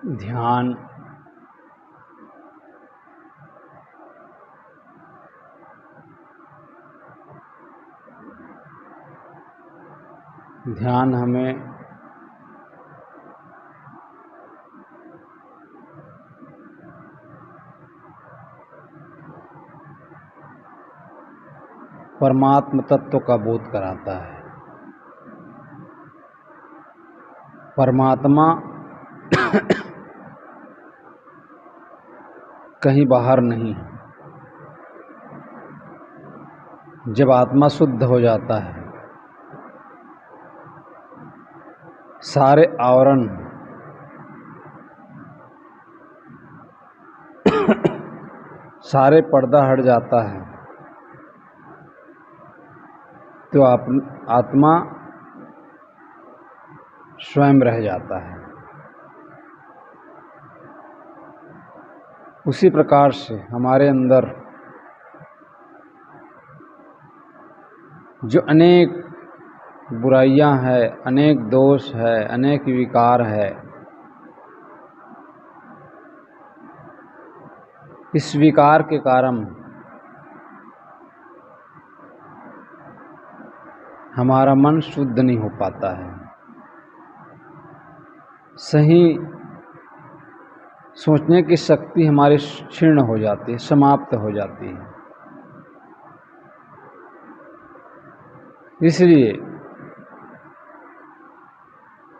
ध्यान ध्यान हमें परमात्म तत्व का बोध कराता है। परमात्मा कहीं बाहर नहीं है। जब आत्मा शुद्ध हो जाता है, सारे आवरण सारे पर्दा हट जाता है, तो आत्मा स्वयं रह जाता है। उसी प्रकार से हमारे अंदर जो अनेक बुराइयां हैं, अनेक दोष है, अनेक विकार है, इस विकार के कारण हमारा मन शुद्ध नहीं हो पाता है। सही सोचने की शक्ति हमारी क्षीण हो जाती है, समाप्त हो जाती है। इसलिए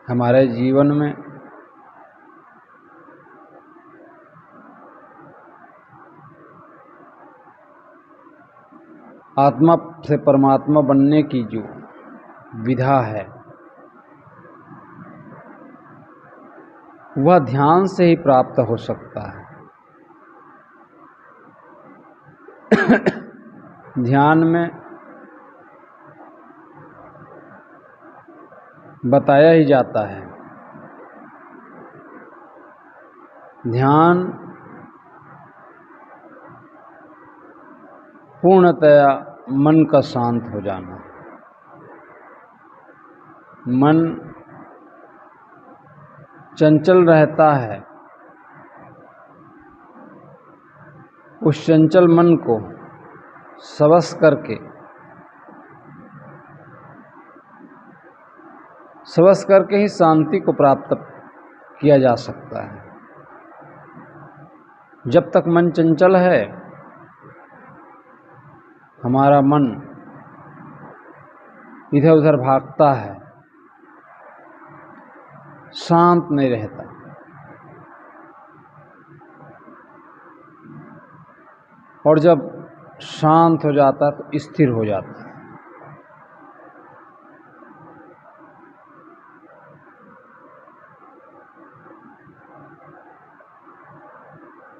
हमारे जीवन में आत्मा से परमात्मा बनने की जो विधा है, वह ध्यान से ही प्राप्त हो सकता है। ध्यान में बताया ही जाता है, ध्यान पूर्णतया मन का शांत हो जाना। मन चंचल रहता है, उस चंचल मन को सबस करके ही शांति को प्राप्त किया जा सकता है। जब तक मन चंचल है, हमारा मन इधर उधर भागता है, शांत नहीं रहता। और जब शांत हो जाता है तो स्थिर हो जाता है।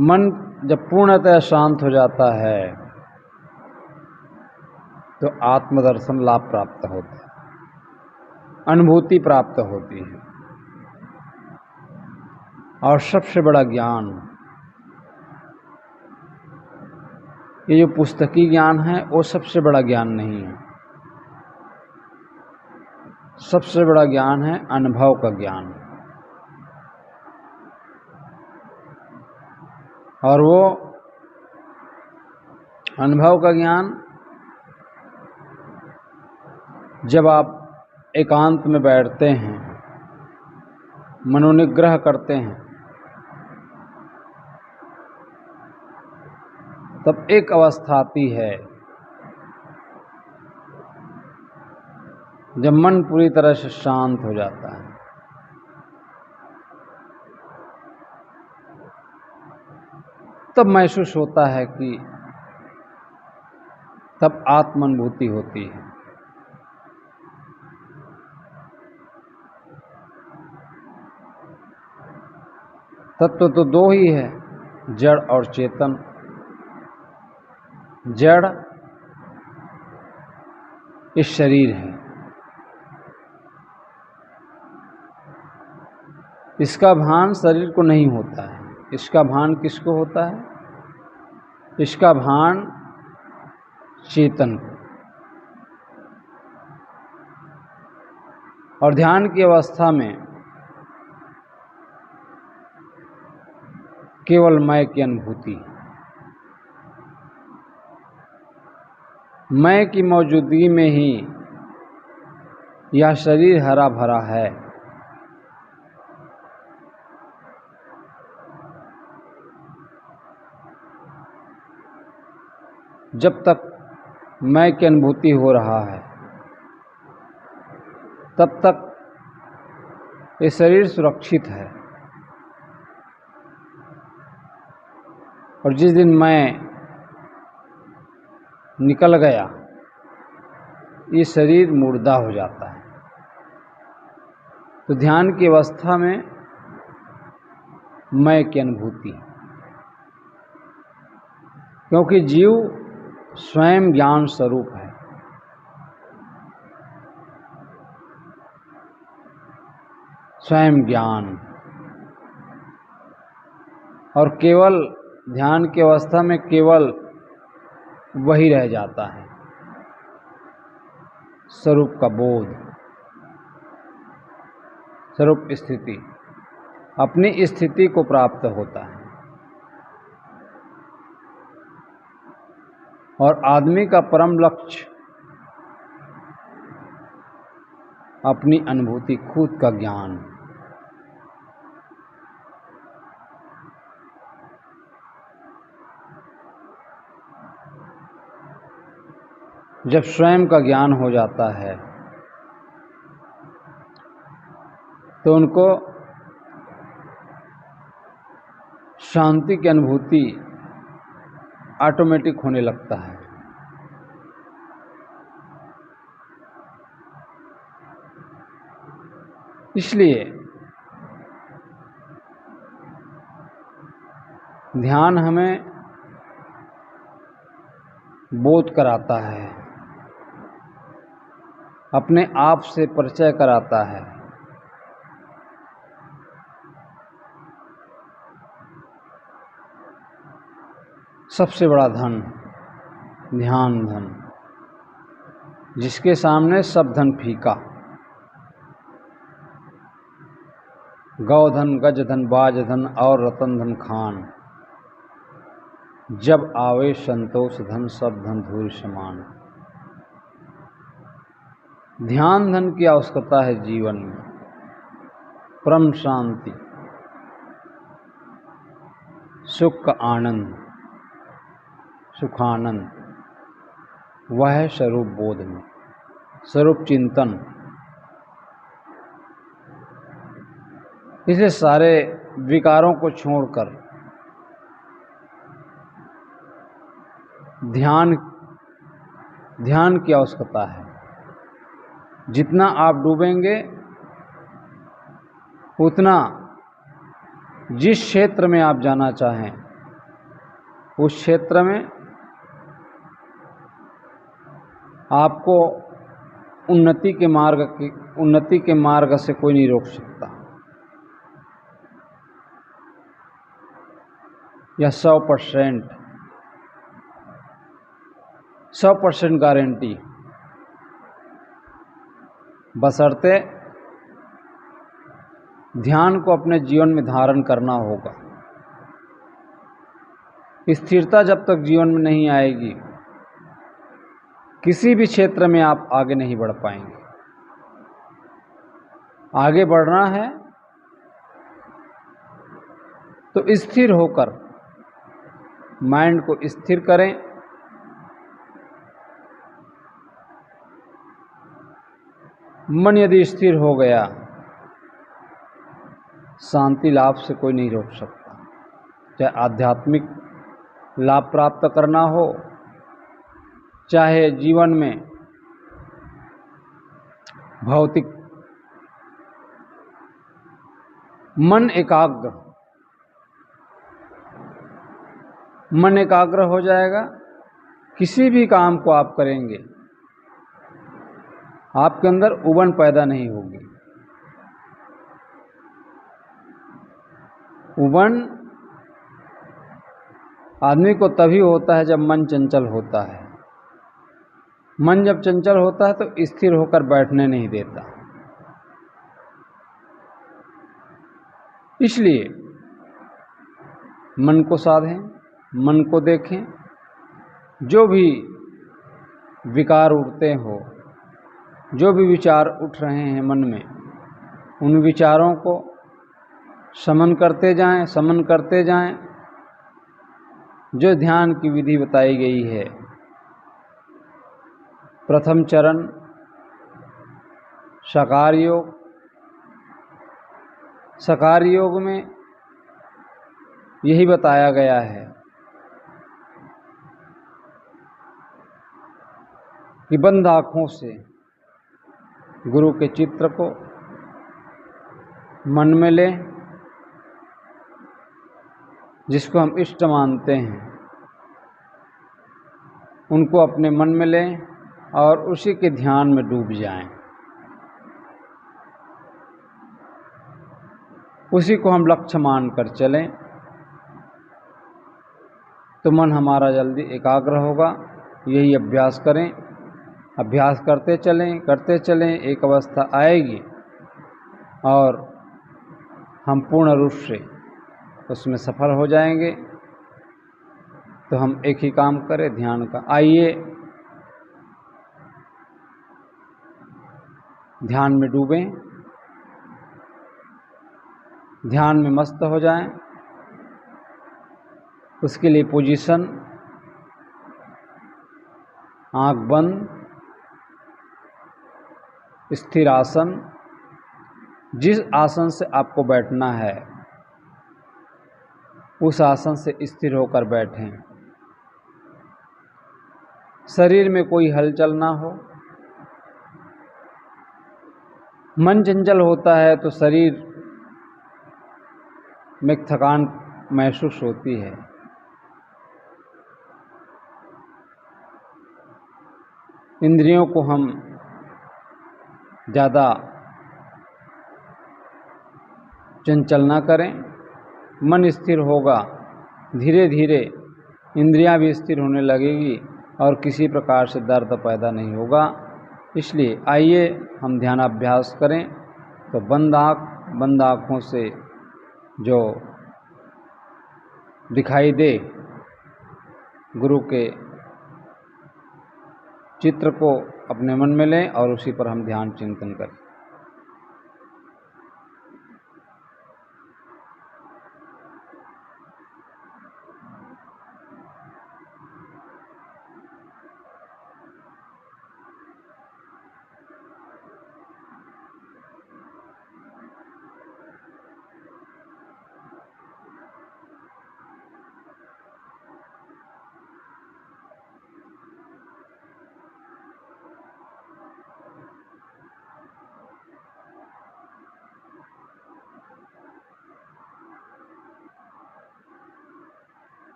मन जब पूर्णतः शांत हो जाता है तो आत्मदर्शन लाभ प्राप्त होता है, अनुभूति प्राप्त होती है। और सबसे बड़ा ज्ञान, ये जो पुस्तकी ज्ञान है वो सबसे बड़ा ज्ञान नहीं है। सबसे बड़ा ज्ञान है अनुभव का ज्ञान। और वो अनुभव का ज्ञान जब आप एकांत में बैठते हैं, मनोनिग्रह करते हैं, तब एक अवस्था आती है जब मन पूरी तरह से शांत हो जाता है। तब महसूस होता है कि तब आत्मानुभूति होती है। तत्व तो दो ही है, जड़ और चेतन। जड़ इस शरीर है, इसका भान शरीर को नहीं होता है। इसका भान किसको होता है? इसका भान चेतन को। और ध्यान की अवस्था में केवल मैं की अनुभूति। मैं की मौजूदगी में ही यह शरीर हरा भरा है। जब तक मैं की अनुभूति हो रहा है तब तक ये शरीर सुरक्षित है, और जिस दिन मैं निकल गया ये शरीर मुर्दा हो जाता है। तो ध्यान की अवस्था में मैं की अनुभूति, क्योंकि जीव स्वयं ज्ञान स्वरूप है। स्वयं ज्ञान, और केवल ध्यान की अवस्था में केवल वही रह जाता है, स्वरूप का बोध, स्वरूप स्थिति, अपनी स्थिति को प्राप्त होता है। और आदमी का परम लक्ष्य अपनी अनुभूति, खुद का ज्ञान। जब स्वयं का ज्ञान हो जाता है तो उनको शांति की अनुभूति ऑटोमेटिक होने लगता है। इसलिए ध्यान हमें बोध कराता है, अपने आप से परिचय कराता है। सबसे बड़ा धन ध्यान धन, जिसके सामने सब धन फीका। गौधन, गजधन, बाजधन और रतन धन खान, जब आवे संतोष धन सब धन धूल समान। ध्यान धन की आवश्यकता है जीवन में। परम शांति, सुख का आनंद, सुखानंद, वह है स्वरूप बोध में, स्वरूप चिंतन। इसे सारे विकारों को छोड़कर ध्यान की आवश्यकता है। जितना आप डूबेंगे उतना जिस क्षेत्र में आप जाना चाहें उस क्षेत्र में आपको उन्नति के मार्ग से कोई नहीं रोक सकता। यह 100% गारंटी, बशर्ते ध्यान को अपने जीवन में धारण करना होगा। स्थिरता जब तक जीवन में नहीं आएगी किसी भी क्षेत्र में आप आगे नहीं बढ़ पाएंगे। आगे बढ़ना है तो स्थिर होकर माइंड को स्थिर करें। मन यदि स्थिर हो गया, शांति लाभ से कोई नहीं रोक सकता। चाहे आध्यात्मिक लाभ प्राप्त करना हो, चाहे जीवन में भौतिक। मन एकाग्र हो जाएगा, किसी भी काम को आप करेंगे आपके अंदर उबन पैदा नहीं होगी। उबन आदमी को तभी होता है जब मन चंचल होता है। मन जब चंचल होता है तो स्थिर होकर बैठने नहीं देता। इसलिए मन को साधें, मन को देखें। जो भी विकार उठते हो, जो भी विचार उठ रहे हैं मन में, उन विचारों को शमन करते जाएं, समन करते जाएं। जो ध्यान की विधि बताई गई है, प्रथम चरण साकार योग। साकार योग में यही बताया गया है कि बंद आँखों से गुरु के चित्र को मन में लें, जिसको हम इष्ट मानते हैं, उनको अपने मन में लें और उसी के ध्यान में डूब जाएं। उसी को हम लक्ष्य मानकर चलें तो मन हमारा जल्दी एकाग्र होगा। यही अभ्यास करें, अभ्यास करते चलें, एक अवस्था आएगी और हम पूर्ण रूप से उसमें सफल हो जाएंगे। तो हम एक ही काम करें, ध्यान का। आइए ध्यान में डूबें, ध्यान में मस्त हो जाएं। उसके लिए पोजीशन, आंख बंद, स्थिर आसन। जिस आसन से आपको बैठना है उस आसन से स्थिर होकर बैठें। शरीर में कोई हलचल ना हो। मन चंचल होता है तो शरीर में थकान महसूस होती है। इंद्रियों को हम ज़्यादा चंचल ना करें। मन स्थिर होगा, धीरे धीरे इंद्रियां भी स्थिर होने लगेगी और किसी प्रकार से दर्द पैदा नहीं होगा। इसलिए आइए हम ध्यानाभ्यास करें। तो बंद आँखों से जो दिखाई दे गुरु के चित्र को अपने मन में लें और उसी पर हम ध्यान चिंतन करें।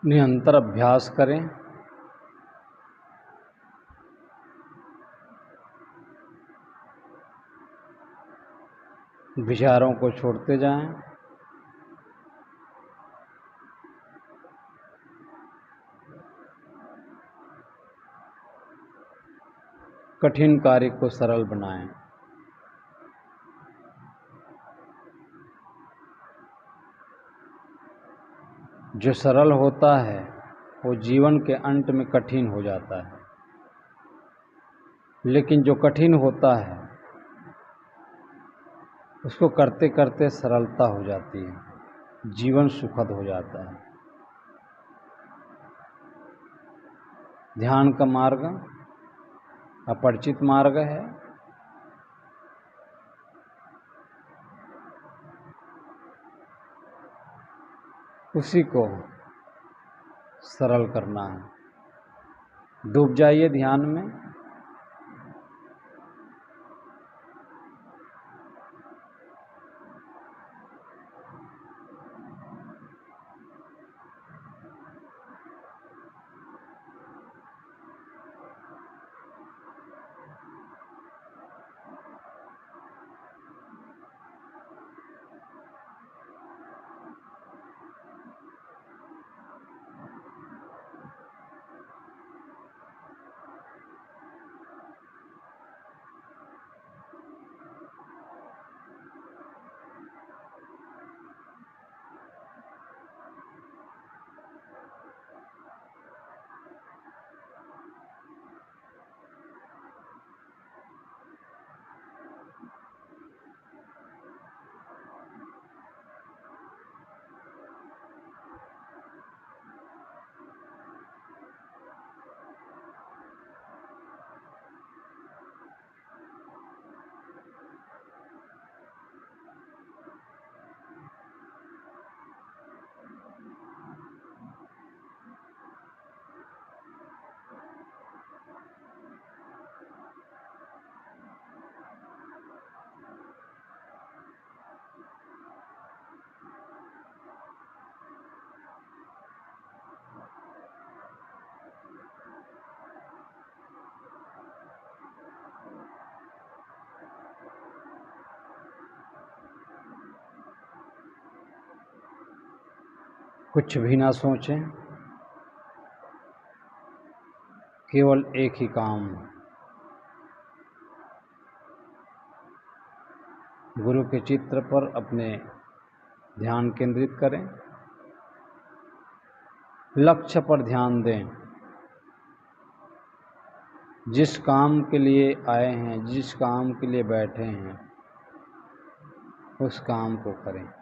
निरंतर अभ्यास करें। विचारों को छोड़ते जाएं। कठिन कार्य को सरल बनाएं। जो सरल होता है वो जीवन के अंत में कठिन हो जाता है, लेकिन जो कठिन होता है उसको करते करते सरलता हो जाती है, जीवन सुखद हो जाता है। ध्यान का मार्ग अपरिचित मार्ग है। उसी को सरल करना है। डूब जाइए ध्यान में। कुछ भी ना सोचें, केवल एक ही काम, गुरु के चित्र पर अपने ध्यान केंद्रित करें। लक्ष्य पर ध्यान दें। जिस काम के लिए आए हैं, जिस काम के लिए बैठे हैं, उस काम को करें।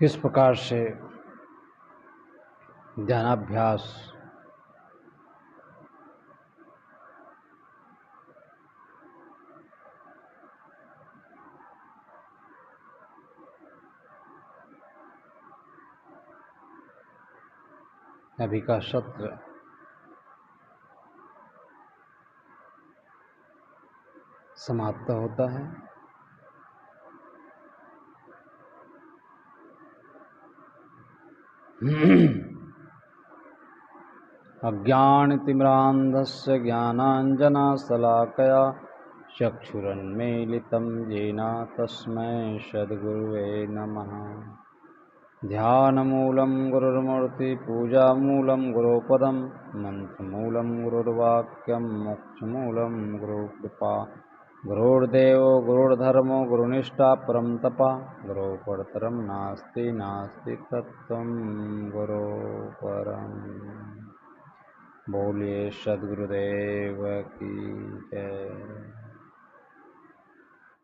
इस प्रकार से ध्यानाभ्यास अभी का सत्र समाप्त होता है। अज्ञानतिमिरान्धस्य ज्ञानाञ्जनशलाकया चक्षुरुन्मीलितं येन तस्मै सद्गुरुवे नमः। ध्यानमूलं गुरुर्मूर्ति पूजामूलं गुरुपदं मन्त्रमूलं गुरुर्वाक्यं मोक्षमूलं गुरुकृपा। गुरुर्देवो गुरुर्धर्मो गुरुनिष्ठा परं तप गुरुपरतरं नास्ति नास्ति तत्त्वं गुरु परम्। बोलिए सद्गुरुदेव की जय।